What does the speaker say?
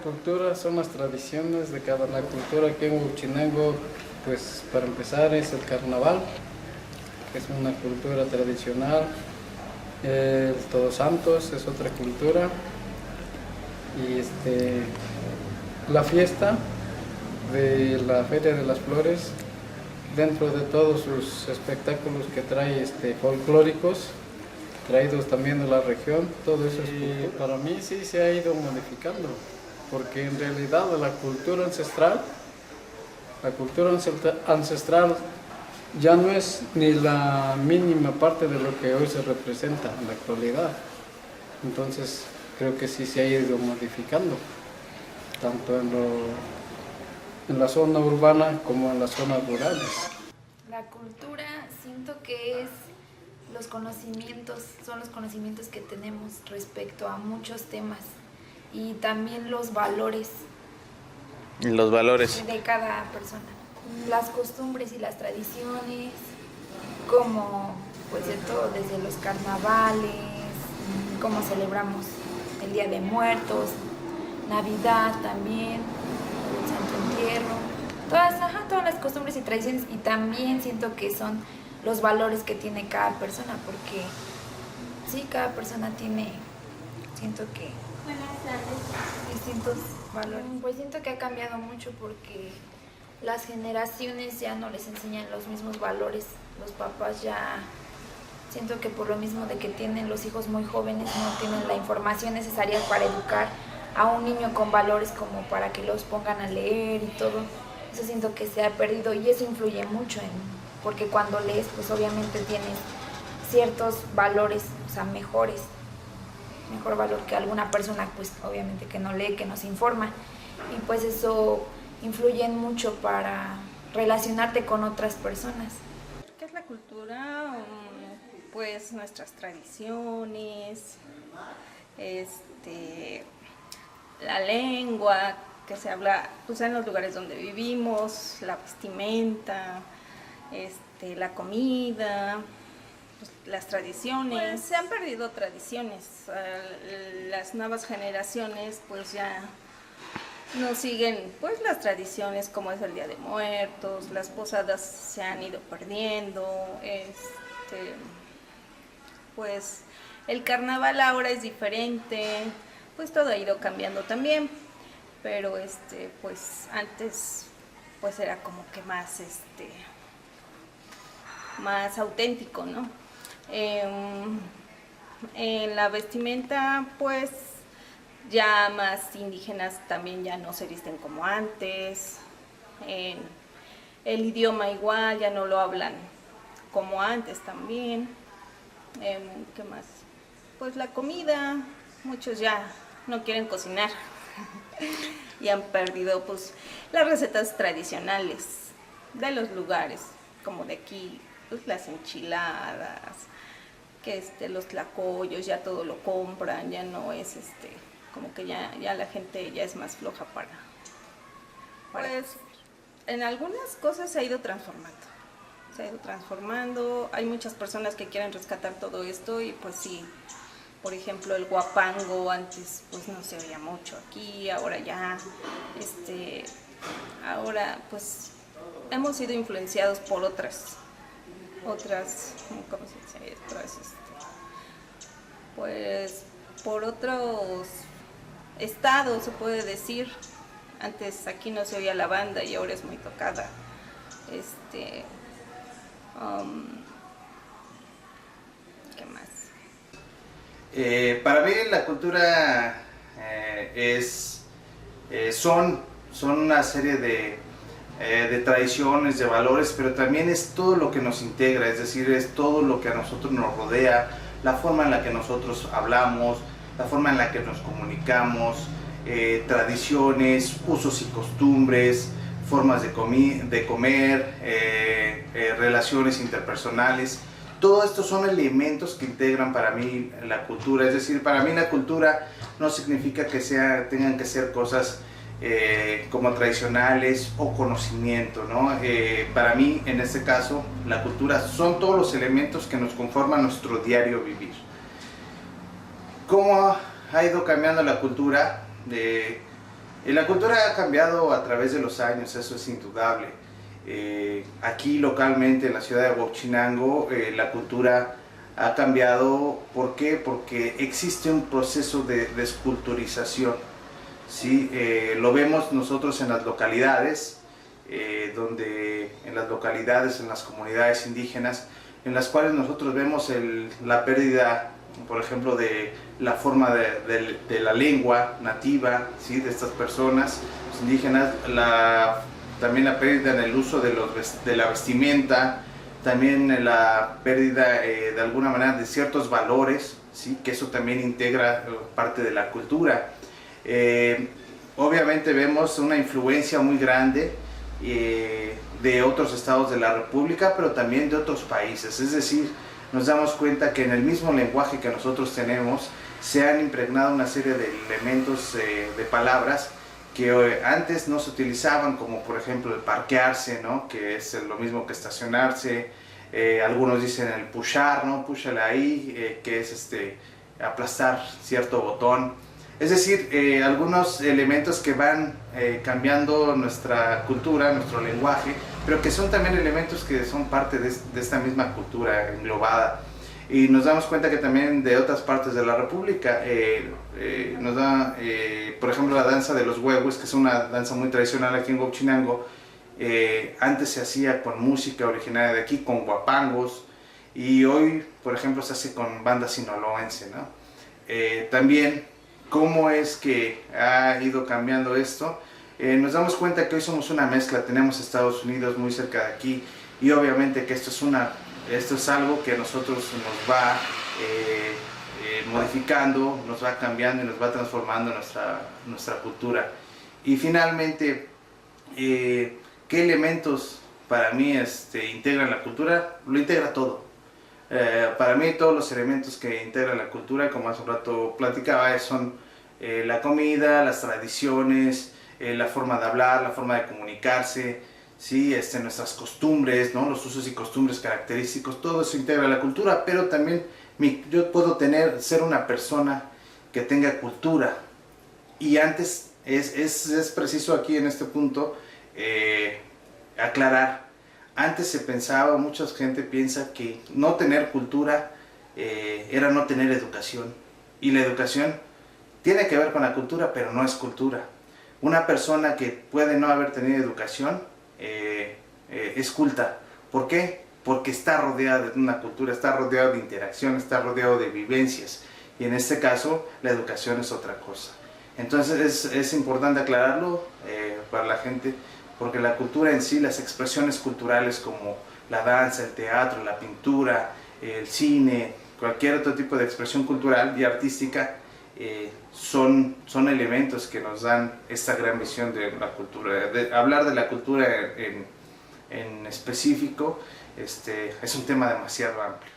cultura son las tradiciones de cada la cultura. Aquí en Huauchinango, pues para empezar es el carnaval, que es una cultura tradicional. El Todos Santos es otra cultura. Y la fiesta de la Feria de las Flores, dentro de todos sus espectáculos que trae folclóricos, traídos también de la región, todo eso es cultura. Para mí sí se ha ido modificando, porque en realidad la cultura ancestral ya no es ni la mínima parte de lo que hoy se representa en la actualidad. Entonces creo que sí se ha ido modificando, tanto en la zona urbana como en las zonas rurales. La cultura siento que es los conocimientos, son los conocimientos que tenemos respecto a muchos temas y también los valores. Los valores de cada persona, las costumbres y las tradiciones, como pues de todo, desde los carnavales, cómo celebramos el Día de Muertos, Navidad también, el Santo Entierro, todas las costumbres y tradiciones, y también siento que son los valores que tiene cada persona, porque sí, cada persona tiene, siento que distintos valores. Pues siento que ha cambiado mucho porque las generaciones ya no les enseñan los mismos valores. Los papás ya, siento que por lo mismo de que tienen los hijos muy jóvenes, no tienen la información necesaria para educar a un niño con valores como para que los pongan a leer y todo. Eso siento que se ha perdido y eso influye mucho porque cuando lees pues obviamente tienes ciertos valores, o sea, mejor valor que alguna persona pues obviamente que no lee, que no se informa, y pues eso influye mucho para relacionarte con otras personas. ¿Qué es la cultura? Pues nuestras tradiciones, la lengua que se habla pues en los lugares donde vivimos, la vestimenta, la comida, pues, las tradiciones. Pues se han perdido tradiciones, las nuevas generaciones pues ya no siguen pues las tradiciones como es el Día de Muertos, las posadas se han ido perdiendo, pues el carnaval ahora es diferente, pues todo ha ido cambiando también, pero pues antes pues era como que más más auténtico, ¿no? En la vestimenta pues ya más indígenas también ya no se visten como antes, el idioma igual ya no lo hablan como antes también. ¿Qué más? Pues la comida, muchos ya no quieren cocinar y han perdido pues las recetas tradicionales de los lugares, como de aquí, pues las enchiladas, que los tlacoyos, ya todo lo compran, ya no es como que ya la gente ya es más floja para pues en algunas cosas se ha ido transformando, hay muchas personas que quieren rescatar todo esto y pues sí, por ejemplo el huapango antes pues no se oía mucho aquí, ahora ya, ahora pues hemos sido influenciados por otras, ¿cómo se dice? Pues por otros estados se puede decir. Antes aquí no se oía la banda y ahora es muy tocada. ¿Qué más? Para mí la cultura son una serie de tradiciones, de valores, pero también es todo lo que nos integra, es decir, es todo lo que a nosotros nos rodea, la forma en la que nosotros hablamos, la forma en la que nos comunicamos, tradiciones, usos y costumbres, formas de comer, relaciones interpersonales. Todo esto son elementos que integran para mí la cultura, es decir, para mí la cultura no significa que tengan que ser cosas como tradicionales o conocimiento, ¿no? Para mí, en este caso, la cultura son todos los elementos que nos conforman nuestro diario vivir. ¿Cómo ha ido cambiando la cultura? La cultura ha cambiado a través de los años, eso es indudable. Aquí localmente en la ciudad de Huauchinango la cultura ha cambiado. ¿Por qué? Porque existe un proceso de desculturización, ¿sí? Lo vemos nosotros en las localidades, en las comunidades indígenas, en las cuales nosotros vemos la pérdida, por ejemplo, de la forma de la lengua nativa, ¿sí? De estas personas los indígenas, también la pérdida en el uso de la vestimenta, también la pérdida de alguna manera de ciertos valores, ¿sí? Que eso también integra parte de la cultura. Obviamente vemos una influencia muy grande de otros estados de la República, pero también de otros países. Es decir, nos damos cuenta que en el mismo lenguaje que nosotros tenemos se han impregnado una serie de elementos, de palabras que antes no se utilizaban, como por ejemplo el parquearse, ¿no? Que es lo mismo que estacionarse. Algunos dicen el pushar, ¿no? Púchale ahí, que es aplastar cierto botón. Es decir, algunos elementos que van cambiando nuestra cultura, nuestro lenguaje, pero que son también elementos que son parte de esta misma cultura englobada. Y nos damos cuenta que también de otras partes de la República, por ejemplo, la danza de los huehues, que es una danza muy tradicional aquí en Huauchinango. Antes se hacía con música originaria de aquí, con huapangos, y hoy, por ejemplo, se hace con banda sinaloense, ¿no? También, ¿cómo es que ha ido cambiando esto? Nos damos cuenta que hoy somos una mezcla, tenemos Estados Unidos muy cerca de aquí, y obviamente que esto es algo que a nosotros nos va modificando, nos va cambiando y nos va transformando nuestra cultura. Y finalmente, ¿qué elementos para mí integran la cultura? Lo integra todo. Para mí todos los elementos que integran la cultura, como hace un rato platicaba, son la comida, las tradiciones, la forma de hablar, la forma de comunicarse, ¿sí? Nuestras costumbres, ¿no? Los usos y costumbres característicos, todo eso integra la cultura. Pero también yo puedo ser una persona que tenga cultura. Y antes es preciso aquí en este punto aclarar. Antes se pensaba, mucha gente piensa que no tener cultura era no tener educación. Y la educación tiene que ver con la cultura, pero no es cultura. Una persona que puede no haber tenido educación es culta. ¿Por qué? Porque está rodeada de una cultura, está rodeado de interacción, está rodeado de vivencias. Y en este caso, la educación es otra cosa. Entonces es importante aclararlo para la gente, porque la cultura en sí, las expresiones culturales como la danza, el teatro, la pintura, el cine, cualquier otro tipo de expresión cultural y artística, son elementos que nos dan esta gran visión de la cultura. Hablar de la cultura en específico es un tema demasiado amplio.